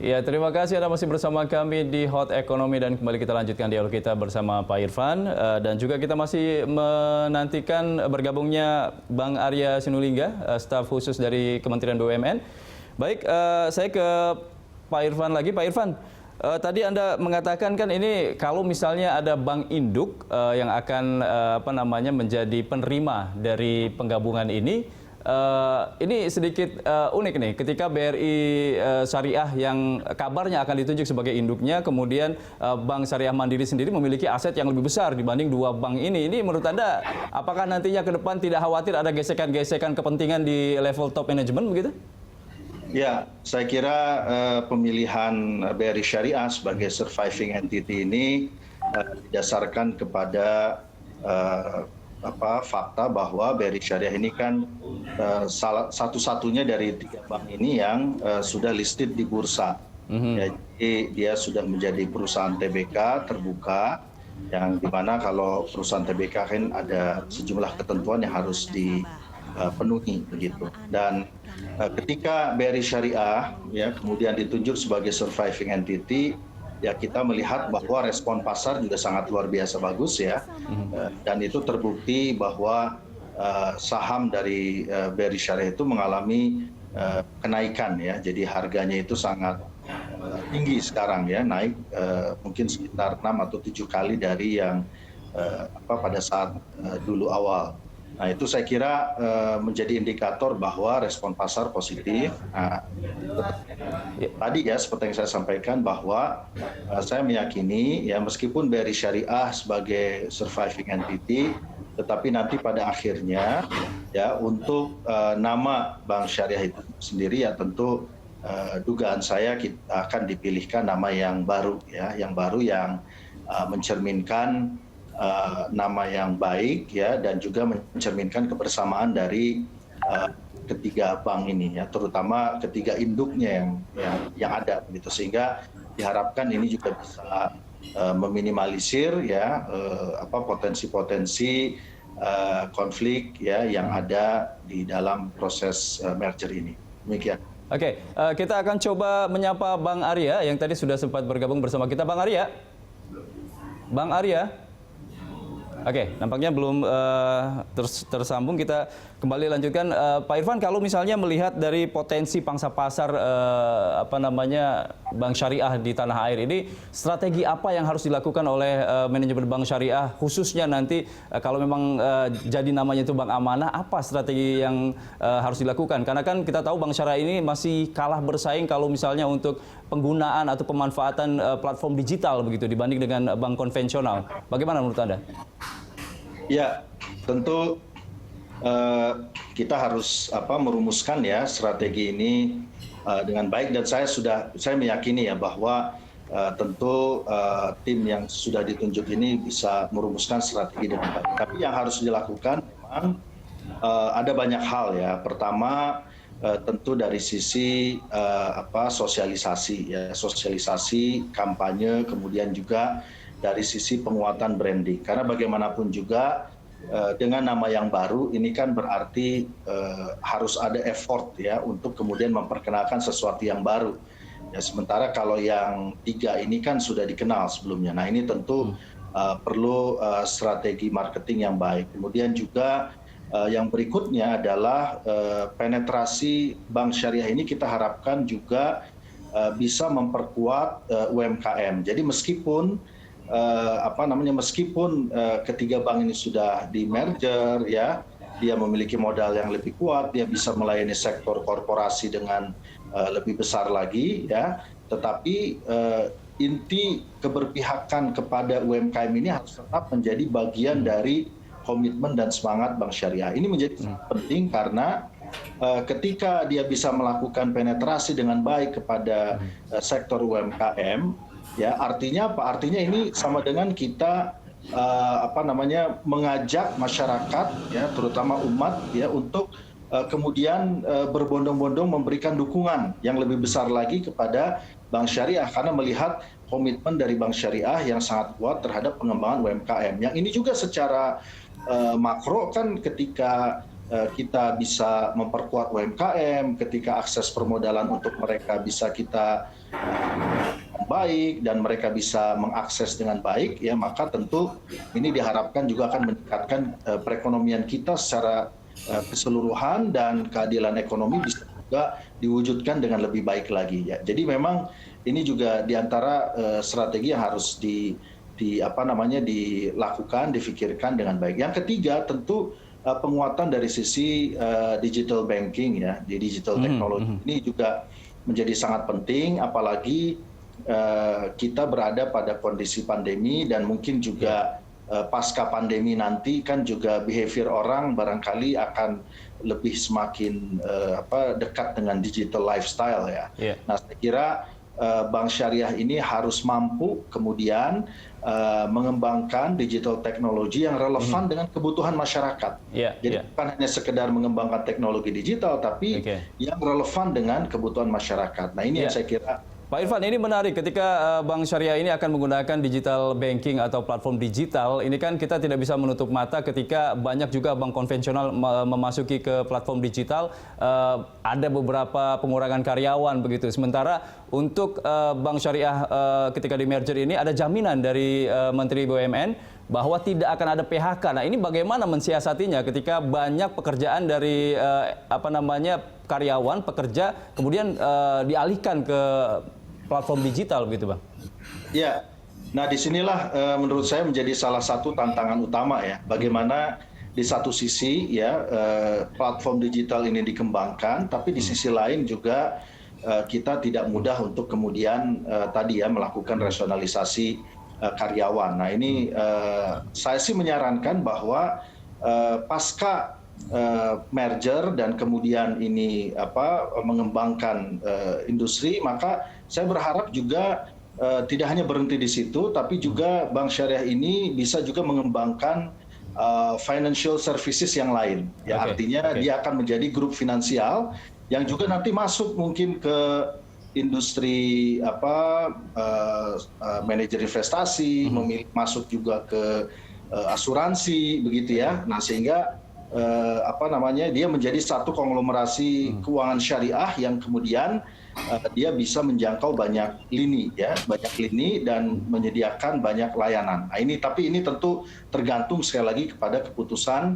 Ya, terima kasih Anda masih bersama kami di Hot Ekonomi dan kembali kita lanjutkan dialog kita bersama Pak Irfan dan juga kita masih menantikan bergabungnya Bang Arya Sinulinga, staf khusus dari Kementerian BUMN. Baik, saya ke Pak Irfan lagi. Pak Irfan, tadi Anda mengatakan kan ini kalau misalnya ada bank induk yang akan menjadi penerima dari penggabungan ini sedikit unik nih, ketika BRI Syariah yang kabarnya akan ditunjuk sebagai induknya, kemudian Bank Syariah Mandiri sendiri memiliki aset yang lebih besar dibanding dua bank ini. Ini menurut Anda, apakah nantinya ke depan tidak khawatir ada gesekan-gesekan kepentingan di level top management begitu? Ya, saya kira pemilihan BRI Syariah sebagai surviving entity ini didasarkan kepada fakta bahwa BRI Syariah ini kan satu-satunya dari 3 bank ini yang sudah listed di bursa. Jadi dia sudah menjadi perusahaan TBK terbuka, yang dimana kalau perusahaan TBK kan ada sejumlah ketentuan yang harus dipenuhi begitu. Dan ketika BRI Syariah ya kemudian ditunjuk sebagai surviving entity, ya kita melihat bahwa respon pasar juga sangat luar biasa bagus ya, dan itu terbukti bahwa saham dari BRI Syariah itu mengalami kenaikan ya, jadi harganya itu sangat tinggi sekarang ya, naik mungkin sekitar 6 atau 7 kali dari yang pada saat dulu awal. Nah itu saya kira menjadi indikator bahwa respon pasar positif. Nah, tadi ya seperti yang saya sampaikan bahwa saya meyakini ya meskipun BRI Syariah sebagai surviving entity, tetapi nanti pada akhirnya ya untuk nama Bank Syariah itu sendiri ya tentu dugaan saya kita akan dipilihkan nama yang baru ya, yang mencerminkan nama yang baik ya, dan juga mencerminkan kebersamaan dari ketiga bank ini ya, terutama ketiga induknya yang ada begitu, sehingga diharapkan ini juga bisa meminimalisir ya potensi-potensi konflik ya yang ada di dalam proses merger ini. Demikian. Oke, kita akan coba menyapa Bang Arya yang tadi sudah sempat bergabung bersama kita. Bang Arya. Bang Arya. Oke, nampaknya belum tersambung. Kita kembali lanjutkan. Pak Irfan, kalau misalnya melihat dari potensi pangsa pasar Bank Syariah di tanah air ini, strategi apa yang harus dilakukan oleh manajemen Bank Syariah, khususnya nanti kalau memang jadi namanya itu Bank Amanah, apa strategi yang harus dilakukan? Karena kan kita tahu Bank Syariah ini masih kalah bersaing kalau misalnya untuk penggunaan atau pemanfaatan platform digital begitu dibanding dengan bank konvensional. Bagaimana menurut Anda? Ya, tentu kita harus merumuskan ya strategi ini dengan baik, dan saya meyakini ya bahwa tentu tim yang sudah ditunjuk ini bisa merumuskan strategi dengan baik. Tapi yang harus dilakukan memang ada banyak hal ya. Pertama tentu dari sisi sosialisasi ya, sosialisasi kampanye, kemudian juga dari sisi penguatan branding, karena bagaimanapun juga dengan nama yang baru ini kan berarti harus ada effort ya untuk kemudian memperkenalkan sesuatu yang baru ya, sementara kalau yang 3 ini kan sudah dikenal sebelumnya. Nah ini tentu perlu strategi marketing yang baik. Kemudian juga yang berikutnya adalah penetrasi Bank Syariah ini kita harapkan juga bisa memperkuat UMKM. Jadi meskipun ketiga bank ini sudah di merger ya, dia memiliki modal yang lebih kuat, dia bisa melayani sektor korporasi dengan lebih besar lagi ya, tetapi inti keberpihakan kepada UMKM ini harus tetap menjadi bagian dari komitmen dan semangat Bank Syariah. Ini menjadi sangat penting karena ketika dia bisa melakukan penetrasi dengan baik kepada sektor UMKM, ya artinya apa? Artinya ini sama dengan kita mengajak masyarakat ya, terutama umat ya, untuk kemudian berbondong-bondong memberikan dukungan yang lebih besar lagi kepada Bank Syariah, karena melihat komitmen dari Bank Syariah yang sangat kuat terhadap pengembangan UMKM. Yang ini juga secara makro kan ketika kita bisa memperkuat UMKM, ketika akses permodalan untuk mereka bisa kita baik dan mereka bisa mengakses dengan baik, ya maka tentu ini diharapkan juga akan meningkatkan perekonomian kita secara keseluruhan dan keadilan ekonomi bisa juga diwujudkan dengan lebih baik lagi. Ya. Jadi memang ini juga diantara strategi yang harus dilakukan, difikirkan dengan baik. Yang ketiga tentu penguatan dari sisi digital banking, ya, di digital technology ini juga menjadi sangat penting, apalagi kita berada pada kondisi pandemi dan mungkin juga pasca pandemi nanti kan juga behavior orang barangkali akan lebih semakin dekat dengan digital lifestyle, ya. Nah, saya kira Bank Syariah ini harus mampu kemudian mengembangkan digital teknologi yang relevan dengan kebutuhan masyarakat. Jadi bukan hanya sekedar mengembangkan teknologi digital, tapi yang relevan dengan kebutuhan masyarakat. Nah, ini yang saya kira. Pak Irfan, ini menarik ketika Bank Syariah ini akan menggunakan digital banking atau platform digital. Ini kan kita tidak bisa menutup mata ketika banyak juga bank konvensional memasuki ke platform digital. Ada beberapa pengurangan karyawan begitu. Sementara untuk Bank Syariah ketika di merger ini ada jaminan dari Menteri BUMN bahwa tidak akan ada PHK. Nah, ini bagaimana mensiasatinya ketika banyak pekerjaan dari karyawan, pekerja kemudian dialihkan ke platform digital begitu, Bang? Ya, nah disinilah menurut saya menjadi salah satu tantangan utama, ya. Bagaimana di satu sisi ya platform digital ini dikembangkan, tapi di sisi lain juga kita tidak mudah untuk kemudian tadi ya melakukan rasionalisasi karyawan. Nah ini saya sih menyarankan bahwa pasca merger dan kemudian ini mengembangkan industri, maka saya berharap juga tidak hanya berhenti di situ, tapi juga Bank Syariah ini bisa juga mengembangkan financial services yang lain. Ya, artinya dia akan menjadi grup finansial yang juga nanti masuk mungkin ke industri manajer investasi, masuk juga ke asuransi, begitu ya. Nah sehingga dia menjadi satu konglomerasi keuangan syariah yang kemudian dia bisa menjangkau banyak lini, ya, banyak lini dan menyediakan banyak layanan. Nah, tapi ini tentu tergantung sekali lagi kepada keputusan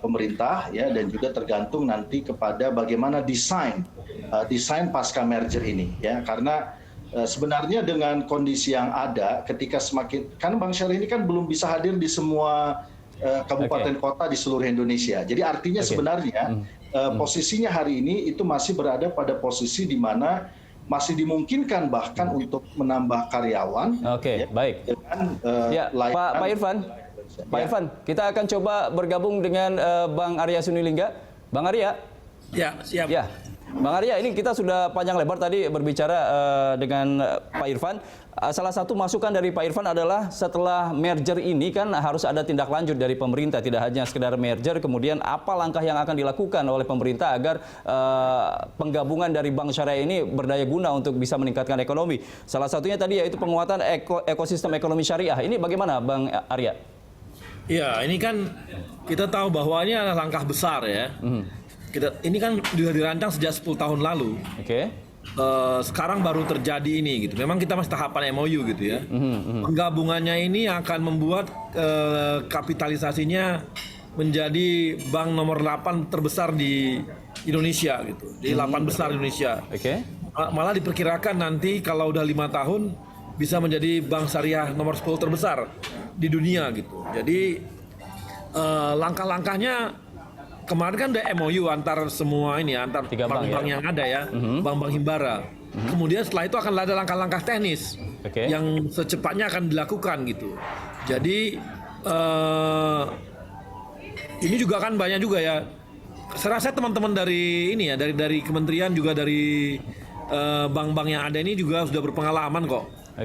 pemerintah, ya, dan juga tergantung nanti kepada bagaimana desain pasca merger ini, ya, karena sebenarnya dengan kondisi yang ada, ketika kan Bank Syariah ini kan belum bisa hadir di semua kabupaten kota di seluruh Indonesia. Jadi artinya sebenarnya posisinya hari ini itu masih berada pada posisi di mana masih dimungkinkan bahkan untuk menambah karyawan. Baik. Dengan Pak Irfan, kita akan coba bergabung dengan Bang Arya Sinulinga. Bang Arya. Ya, siap. Ya. Bang Arya, ini kita sudah panjang lebar tadi berbicara dengan Pak Irfan. Salah satu masukan dari Pak Irfan adalah setelah merger ini kan harus ada tindak lanjut dari pemerintah. Tidak hanya sekedar merger, kemudian apa langkah yang akan dilakukan oleh pemerintah agar penggabungan dari Bank Syariah ini berdaya guna untuk bisa meningkatkan ekonomi. Salah satunya tadi yaitu penguatan ekosistem ekonomi syariah. Ini bagaimana Bang Arya? Ya, ini kan kita tahu bahwa ini adalah langkah besar, ya. Ini kan sudah dirancang sejak 10 tahun lalu. Sekarang baru terjadi ini gitu. Memang kita masih tahapan MOU gitu ya. Penggabungannya ini akan membuat kapitalisasinya menjadi bank nomor 8 terbesar di Indonesia gitu. Di 8 besar Indonesia. Malah diperkirakan nanti kalau udah 5 tahun bisa menjadi bank syariah nomor 10 terbesar di dunia gitu. Jadi langkah-langkahnya kemarin kan ada MOU antar semua ini, antar bank-bank yang ada ya, bank-bank himbara. Kemudian setelah itu akan ada langkah-langkah teknis yang secepatnya akan dilakukan gitu. Jadi ini juga kan banyak juga ya. Saya rasa teman-teman dari ini ya, dari kementerian juga dari bank-bank yang ada ini juga sudah berpengalaman kok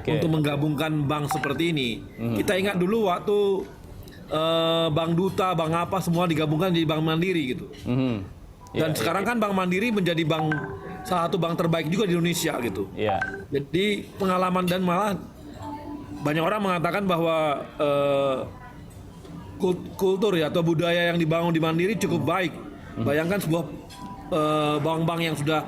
untuk menggabungkan bank seperti ini. Kita ingat dulu waktu Bank Duta, Bank apa semua digabungkan di Bank Mandiri gitu. Dan sekarang kan Bank Mandiri menjadi salah satu bank terbaik juga di Indonesia gitu. Jadi pengalaman dan malah banyak orang mengatakan bahwa kultur ya atau budaya yang dibangun di Mandiri cukup baik Bayangkan sebuah bank-bank yang sudah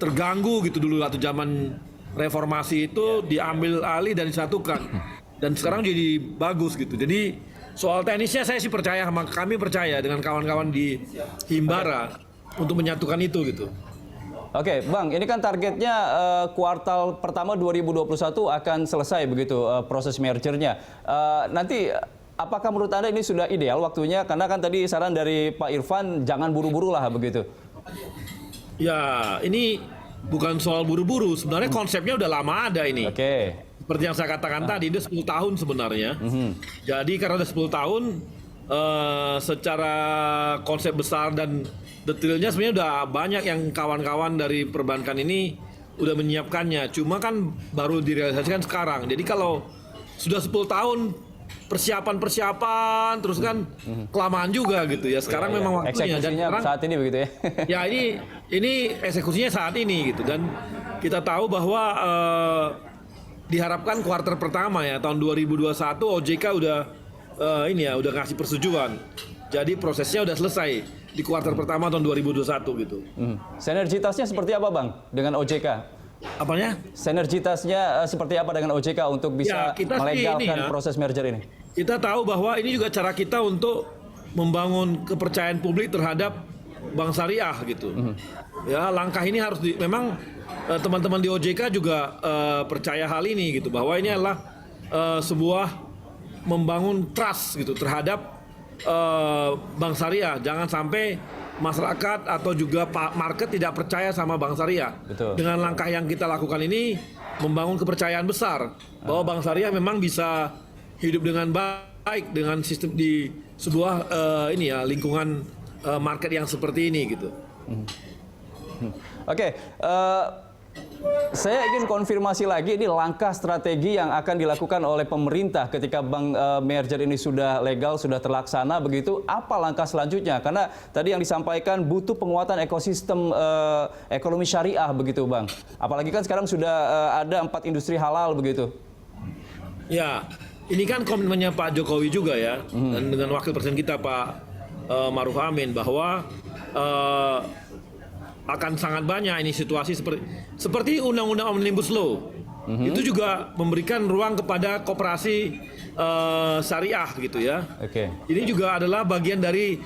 terganggu gitu dulu waktu zaman reformasi itu diambil alih dan disatukan. Dan sekarang jadi bagus gitu. Jadi soal teknisnya saya sih percaya, kami percaya dengan kawan-kawan di Himbara untuk menyatukan itu gitu. Oke, Bang, ini kan targetnya kuartal pertama 2021 akan selesai begitu proses mergernya. Nanti apakah menurut Anda ini sudah ideal waktunya? Karena kan tadi saran dari Pak Irfan jangan buru-buru lah begitu. Ya, ini bukan soal buru-buru. Sebenarnya konsepnya udah lama ada ini. Oke. Seperti yang saya katakan tadi, itu 10 tahun sebenarnya. Jadi karena udah 10 tahun, secara konsep besar dan detailnya sebenarnya udah banyak yang kawan-kawan dari perbankan ini udah menyiapkannya. Cuma kan baru direalisasikan sekarang. Jadi kalau sudah 10 tahun persiapan terus kan kelamaan juga gitu ya. Sekarang memang waktunya. Dan sekarang, saat ini begitu ya. Ya ini eksekusinya saat ini gitu. Dan kita tahu bahwa diharapkan kuartal pertama ya tahun 2021 OJK udah udah ngasih persetujuan. Jadi prosesnya udah selesai di kuartal pertama tahun 2021 gitu. Sinergitasnya seperti apa, Bang, dengan OJK? Apanya? Sinergitasnya seperti apa dengan OJK untuk bisa melegalkan proses merger ini? Kita tahu bahwa ini juga cara kita untuk membangun kepercayaan publik terhadap bank syariah gitu. Ya, langkah ini harus memang teman-teman di OJK juga percaya hal ini gitu, bahwa ini adalah sebuah membangun trust gitu terhadap bank syariah. Jangan sampai masyarakat atau juga market tidak percaya sama bank syariah. Betul. Dengan langkah yang kita lakukan ini membangun kepercayaan besar bahwa bank syariah memang bisa hidup dengan baik dengan sistem di sebuah lingkungan market yang seperti ini gitu. Oke, saya ingin konfirmasi lagi, ini langkah strategi yang akan dilakukan oleh pemerintah ketika bank merger ini sudah legal, sudah terlaksana begitu. Apa langkah selanjutnya? Karena tadi yang disampaikan butuh penguatan ekosistem ekonomi syariah begitu, Bang. Apalagi kan sekarang sudah ada 4 industri halal begitu. Ya, ini kan komitmennya Pak Jokowi juga ya, dan dengan Wakil Presiden kita Pak Maruf Amin, bahwa akan sangat banyak ini situasi seperti Undang-Undang Omnibus Law. Itu juga memberikan ruang kepada koperasi syariah gitu ya. Ini juga adalah bagian dari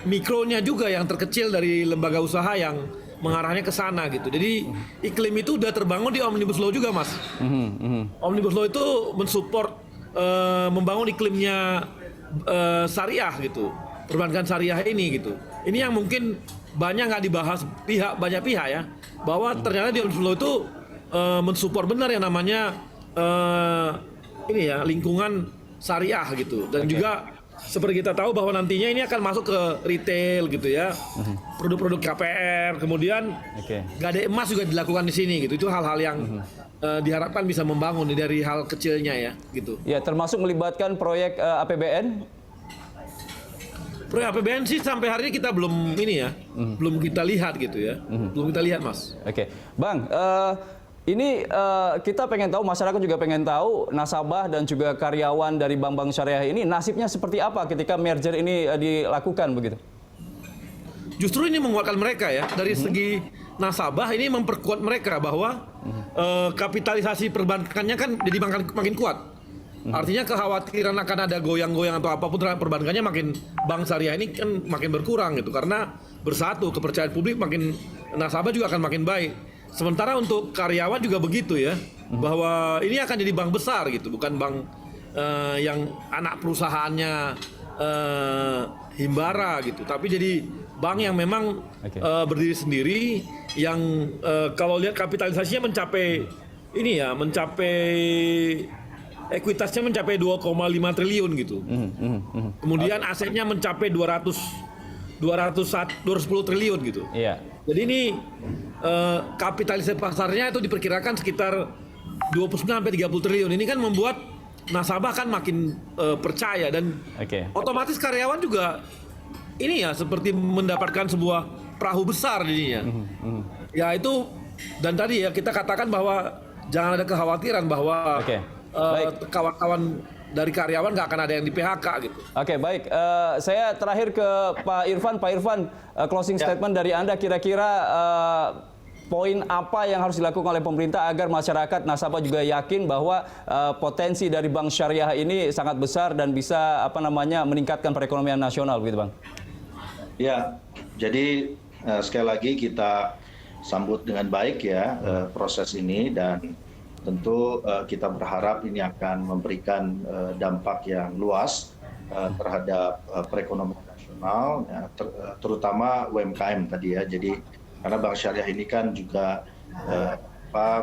mikronya juga yang terkecil dari lembaga usaha yang mengarahnya ke sana gitu. Jadi iklim itu udah terbangun di Omnibus Law juga, Mas. Omnibus Law itu mensupport membangun iklimnya syariah gitu, perbankan syariah ini gitu. Ini yang mungkin banyak nggak dibahas banyak pihak ya, bahwa ternyata di Omnibus Law itu mensupport benar yang namanya lingkungan syariah gitu. Dan juga seperti kita tahu bahwa nantinya ini akan masuk ke retail gitu ya, produk-produk KPR, kemudian gade emas juga dilakukan di sini gitu. Itu hal-hal yang diharapkan bisa membangun dari hal kecilnya ya gitu. Ya, termasuk melibatkan proyek APBN. Proyek APBN sih sampai hari ini kita belum belum kita lihat gitu ya, belum kita lihat, Mas. Bang, ini kita pengen tahu, masyarakat juga pengen tahu nasabah dan juga karyawan dari bank-bank syariah ini nasibnya seperti apa ketika merger ini dilakukan begitu? Justru ini menguatkan mereka ya, dari segi nasabah ini memperkuat mereka bahwa kapitalisasi perbankannya kan jadi makin kuat. Artinya kekhawatiran akan ada goyang-goyang atau apapun terhadap perbankannya bank syariah ini kan makin berkurang gitu, karena bersatu, kepercayaan publik makin, nasabah juga akan makin baik. Sementara untuk karyawan juga begitu ya, bahwa ini akan jadi bank besar gitu, bukan bank yang anak perusahaannya Himbara gitu, tapi jadi bank yang memang berdiri sendiri, yang kalau lihat kapitalisasinya mencapai ekuitasnya mencapai 2,5 triliun gitu. Kemudian asetnya mencapai 210 triliun gitu. Jadi ini kapitalisasi pasarnya itu diperkirakan sekitar 29-30 triliun. Ini kan membuat nasabah kan makin percaya, dan otomatis karyawan juga ini ya seperti mendapatkan sebuah perahu besar jadinya. Ya itu, dan tadi ya kita katakan bahwa jangan ada kekhawatiran bahwa kawan-kawan dari karyawan nggak akan ada yang di PHK gitu. Oke, baik. Saya terakhir ke Pak Irfan. Pak Irfan, closing statement dari Anda kira-kira poin apa yang harus dilakukan oleh pemerintah agar masyarakat nasabah juga yakin bahwa potensi dari bank syariah ini sangat besar dan bisa meningkatkan perekonomian nasional, begitu Bang? Ya, jadi sekali lagi kita sambut dengan baik ya proses ini, dan tentu kita berharap ini akan memberikan dampak yang luas terhadap perekonomian nasional, ya, terutama UMKM tadi ya. Jadi karena bank syariah ini kan juga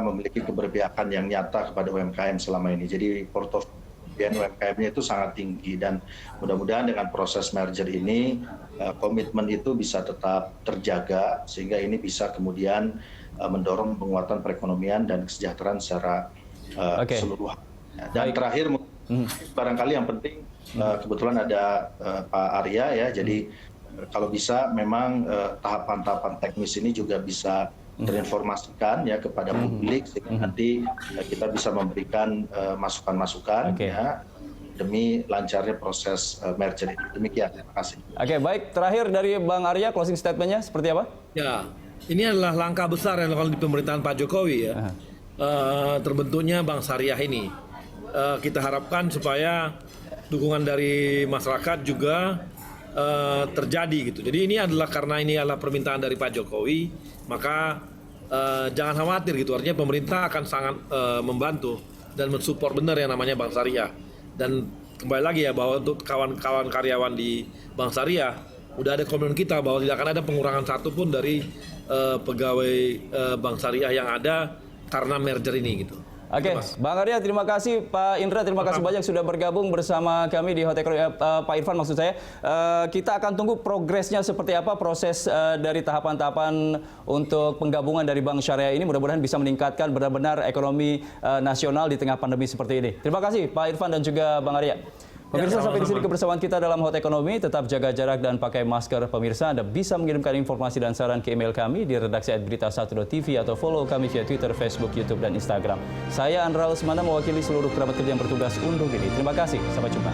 memiliki keberpihakan yang nyata kepada UMKM selama ini. Jadi portofolio UMKM-nya itu sangat tinggi, dan mudah-mudahan dengan proses merger ini komitmen itu bisa tetap terjaga sehingga ini bisa kemudian mendorong penguatan perekonomian dan kesejahteraan secara keseluruhan. Dan terakhir barangkali yang penting kebetulan ada Pak Arya ya, jadi kalau bisa memang tahapan-tahapan teknis ini juga bisa terinformasikan ya kepada publik sehingga nanti kita bisa memberikan masukan-masukan ya demi lancarnya proses merger ini. Demikian, terima kasih. Oke, baik. Terakhir dari Bang Arya, closing statement-nya seperti apa? Ya, ini adalah langkah besar yang dilakukan di pemerintahan Pak Jokowi ya. Terbentuknya bank syariah ini. Kita harapkan supaya dukungan dari masyarakat juga terjadi gitu. Jadi ini adalah karena ini adalah permintaan dari Pak Jokowi, maka jangan khawatir gitu. Artinya pemerintah akan sangat membantu dan mensupport benar yang namanya bank syariah. Dan kembali lagi ya bahwa untuk kawan-kawan karyawan di bank syariah udah ada komitmen kita bahwa tidak akan ada pengurangan satupun dari pegawai bank syariah yang ada karena merger ini gitu. Oke, Bang Arya terima kasih, Pak Indra terima kasih banyak sudah bergabung bersama kami di Hot Economy. Pak Irfan maksud saya, kita akan tunggu progresnya seperti apa proses dari tahapan-tahapan untuk penggabungan dari Bank Syariah ini, mudah-mudahan bisa meningkatkan benar-benar ekonomi nasional di tengah pandemi seperti ini. Terima kasih Pak Irfan dan juga Bang Arya. Pemirsa, sampai di sini kebersamaan kita dalam Hot Economy. Tetap jaga jarak dan pakai masker. Pemirsa, Anda bisa mengirimkan informasi dan saran ke email kami di redaksi @berita1.tv atau follow kami via Twitter, Facebook, YouTube, dan Instagram. Saya Andra Usmana mewakili seluruh kerabat kerja yang bertugas undur diri. Terima kasih, sampai jumpa.